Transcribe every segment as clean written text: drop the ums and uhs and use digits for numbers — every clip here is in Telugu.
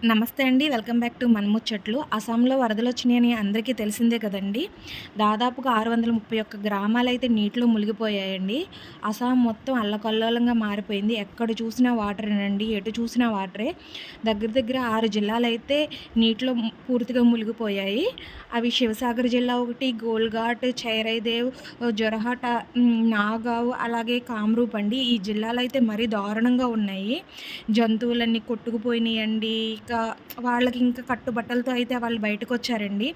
నమస్తే అండి. వెల్కమ్ బ్యాక్ టు మన ముచ్చట్లు. అస్సాంలో వరదలొచ్చినాయని అందరికీ తెలిసిందే కదండీ! దాదాపుగా 631 గ్రామాలైతే నీటిలో మునిగిపోయాయండి. అస్సాం మొత్తం అల్లకల్లోలంగా మారిపోయింది. ఎక్కడ చూసినా వాటరేనండి. ఎటు చూసినా వాటరే. దగ్గర దగ్గర 6 జిల్లాలైతే నీటిలో పూర్తిగా మునిగిపోయాయి. అవి శివసాగర్ జిల్లా ఒకటి, గోల్ఘాట్, చైరైదేవ్, జొరహాట్, నాగావ్ అలాగే కామ్రూప్ అండి. ఈ జిల్లాలైతే మరీ దారుణంగా ఉన్నాయి. జంతువులన్నీ కొట్టుకుపోయినాయండి. వాళ్ళకి ఇంకా కట్టుబట్టలతో అయితే వాళ్ళు బయటకొచ్చారండి.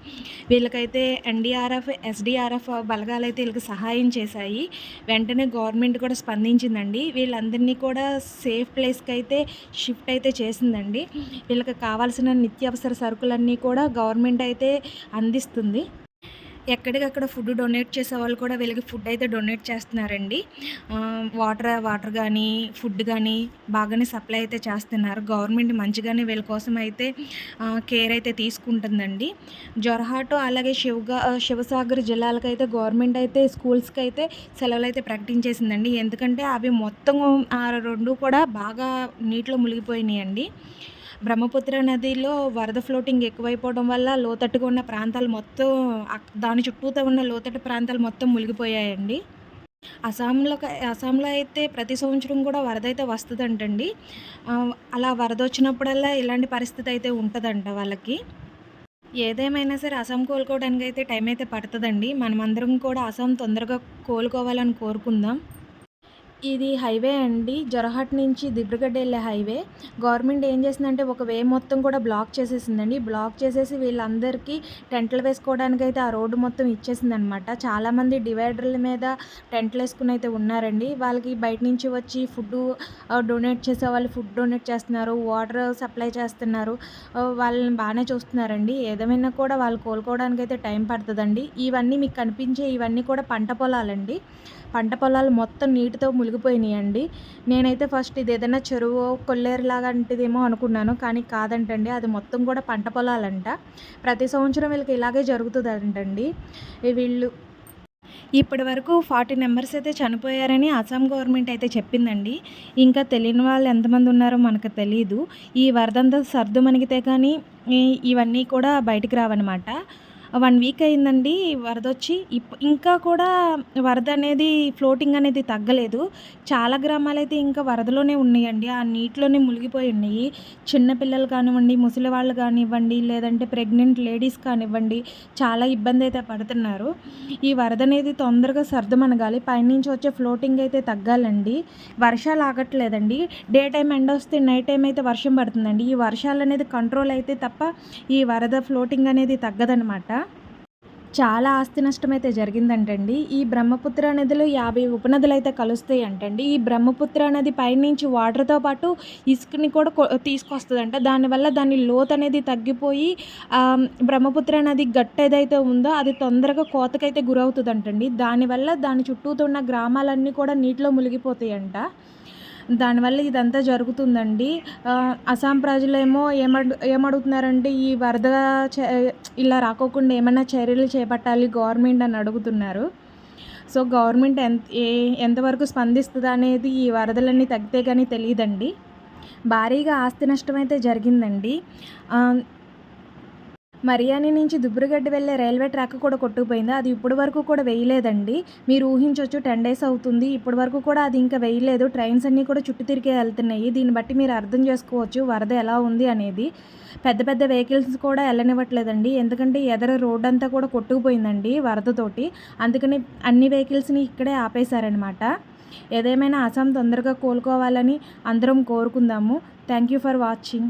వీళ్ళకైతే ఎన్‌డీఆర్‌ఎఫ్, ఎస్‌డీఆర్‌ఎఫ్ బలగాలైతే ఈళ్ళకి సహాయం చేశాయి. వెంటనే గవర్నమెంట్ కూడా స్పందించిందండి. వీళ్ళందరినీ కూడా సేఫ్ ప్లేస్‌కైతే షిఫ్ట్ అయితే చేసిందండి. వీళ్ళకి కావాల్సిన నిత్యావసర సరుకులన్నీ కూడా గవర్నమెంట్ అయితే అందిస్తుంది. ఎక్కడికక్కడ ఫుడ్ డొనేట్ చేసేవాళ్ళు కూడా వీళ్ళకి ఫుడ్ అయితే డొనేట్ చేస్తున్నారండి. వాటర్ గానీ, ఫుడ్ గానీ బాగానే సప్లై అయితే చేస్తున్నారు. గవర్నమెంట్ మంచిగానే వీళ్ళ కోసం అయితే కేర్ అయితే తీసుకుంటుందండి. జొరహాటు అలాగే శివసాగర్ జిల్లాలకైతే గవర్నమెంట్ అయితే స్కూల్స్‌కైతే సెలవులైతే ప్రకటించేసిందండి. ఎందుకంటే అవి మొత్తం 2 కూడా బాగా నీటిలో మునిగిపోయినాయండి. బ్రహ్మపుత్ర నదిలో వరద ఫ్లోటింగ్ ఎక్కువైపోవడం వల్ల లోతట్టుగా ఉన్న ప్రాంతాలు మొత్తం దాని చుట్టూతా ఉన్న లోతట్టు ప్రాంతాలు మొత్తం మునిగిపోయాయండి. అస్సాంలో అయితే ప్రతి సంవత్సరం కూడా వరదైతే వస్తదంటండి. అలా వరదొచ్చినప్పుడల్లా ఇలాంటి పరిస్థితి అయితే ఉంటదంట వాళ్ళకి. ఏదేమైనా సరే అస్సాం కోలుకోవడానికైతే టైం అయితే పడతదండి. మనమందరం కూడా అస్సాం తొందరగా కోలుకోవాలని కోరుకుందాం. ఇది హైవే అండి. జొరహట్ నుంచి దిబ్రుగఢ్ ఎళ్ళే హైవే. గవర్నమెంట్ ఏం చేసిందంటే ఒక వే మొత్తం కూడా బ్లాక్ చేసేసిందండి. బ్లాక్ చేసేసి వీళ్ళందరికీ టెంట్లు వేసుకోవడానికైతే ఆ రోడ్డు మొత్తం ఇచ్చేసిందనమాట. చాలామంది డివైడర్ల మీద టెంట్లేసుకునైతే ఉన్నారండి. వాళ్ళకి బయట నుంచి వచ్చి ఫుడ్డు డొనేట్ చేసేవాళ్ళు ఫుడ్ డొనేట్ చేస్తున్నారు. వాటర్ సప్లై చేస్తున్నారు. వాళ్ళని బానే చూస్తున్నారండి. ఏదేమైనా కూడా వాళ్ళు కోలుకోవడానికైతే టైం పడతదండి. ఇవన్నీ మీకు కనిపించే ఇవన్నీ కూడా పంట పొలాలండి. పంట పొలాలు మొత్తం నీటితో మునిగిపోయినాయండి. నేనైతే ఫస్ట్ ఇదేదైనా చెరువో, కొల్లేరు లాంటిదేమో అనుకున్నాను. కానీ కాదంటండి. అది మొత్తం కూడా పంట పొలాలంట. ప్రతి సంవత్సరం వీళ్ళకి ఇలాగే జరుగుతదంటండి. వీళ్ళు ఇప్పటి వరకు 40 మెంబర్స్ అయితే చనిపోయారని అస్సాం గవర్నమెంట్ అయితే చెప్పిందండి. ఇంకా తెలియని వాళ్ళు ఎంతమంది ఉన్నారో మనకు తెలీదు. ఈ వరదంతా సర్దుమణిగితే కానీ ఇవన్నీ కూడా బయటికి రావన్నమాట. 1 వీక్ అయిందండి వరదొచ్చి. ఇంకా కూడా వరద అనేది ఫ్లోటింగ్ అనేది తగ్గలేదు. చాలా గ్రామాలైతే ఇంకా వరదలోనే ఉన్నాయండి. ఆ నీటిలోనే మునిగిపోయి ఉన్నాయి. చిన్న పిల్లలు కానివ్వండి, ముసలి వాళ్ళు కానివ్వండి, లేదంటే ప్రెగ్నెంట్ లేడీస్ కానివ్వండి, చాలా ఇబ్బంది అయితే పడుతున్నారు. ఈ వరద అనేది తొందరగా సర్దుమణగాలి. పైనుంచి వచ్చే ఫ్లోటింగ్ అయితే తగ్గాలండి. వర్షాలు ఆగట్లేదండి. డే టైమ్ ఎండొస్తే నైట్ టైమ్ అయితే వర్షం పడుతుందండి. ఈ వర్షాలు అనేది కంట్రోల్ అయితే తప్ప ఈ వరద ఫ్లోటింగ్ అనేది తగ్గదనమాట. చాలా ఆస్తి నష్టమైతే జరిగిందంటండి. ఈ బ్రహ్మపుత్ర నదిలో 50 ఉపనదులైతే కలుస్తాయంటండి. ఈ బ్రహ్మపుత్ర నది పైనుంచి వాటర్‌తో పాటు ఇసుకని కూడా తీసుకొస్తదంట. దానివల్ల దాని లోతనేది తగ్గిపోయి బ్రహ్మపుత్ర నది గట్టేదైతే ఉందో అది తొందరగా కోతకైతే గురవుతదంటండి. దానివల్ల దాని చుట్టూతా ఉన్న గ్రామాలన్నీ కూడా నీటిలో మునిగిపోతాయంట. దానివల్ల ఇదంతా జరుగుతుందండి. అస్సాం ప్రజలేమో ఏమడుగుతున్నారంటే ఈ వరద ఇలా రాకోకుండా ఏమన్నా చర్యలు చేపట్టాలి గవర్నమెంట్ అని అడుగుతున్నారు. సో, గవర్నమెంట్ ఎంతవరకు స్పందిస్తదనేది ఈ వరదలన్నీ తగ్గితే గానీ తెలీదండి. భారీగా ఆస్తి నష్టమైతే జరిగిందండి. మరియాని నుంచి దిబ్రుగఢ్ వెళ్ళే రైల్వే ట్రాక్ కూడా కొట్టుకుపోయింది. అది ఇప్పటి వరకు కూడా వేయలేదండి. మీరు ఊహించొచ్చు 10 డేస్ అవుతుంది. ఇప్పటి వరకు కూడా అది ఇంకా వేయలేదు. ట్రైన్స్ అన్నీ కూడా చుట్టు తిరిగే వెళ్తున్నాయి. దీన్ని బట్టి మీరు అర్థం చేసుకోవచ్చు వరద ఎలా ఉంది అనేది. పెద్ద పెద్ద వెహికల్స్ కూడా వెళ్ళనివ్వట్లేదండి. ఎందుకంటే ఎదర రోడ్ అంతా కూడా కొట్టుకుపోయిందండి వరదతోటి. అందుకని అన్ని వెహికల్స్‌ని ఇక్కడే ఆపేశారనమాట. ఏదేమైనా అస్సాం తొందరగా కోలుకోవాలని అందరం కోరుకుందాము. Thank you for watching.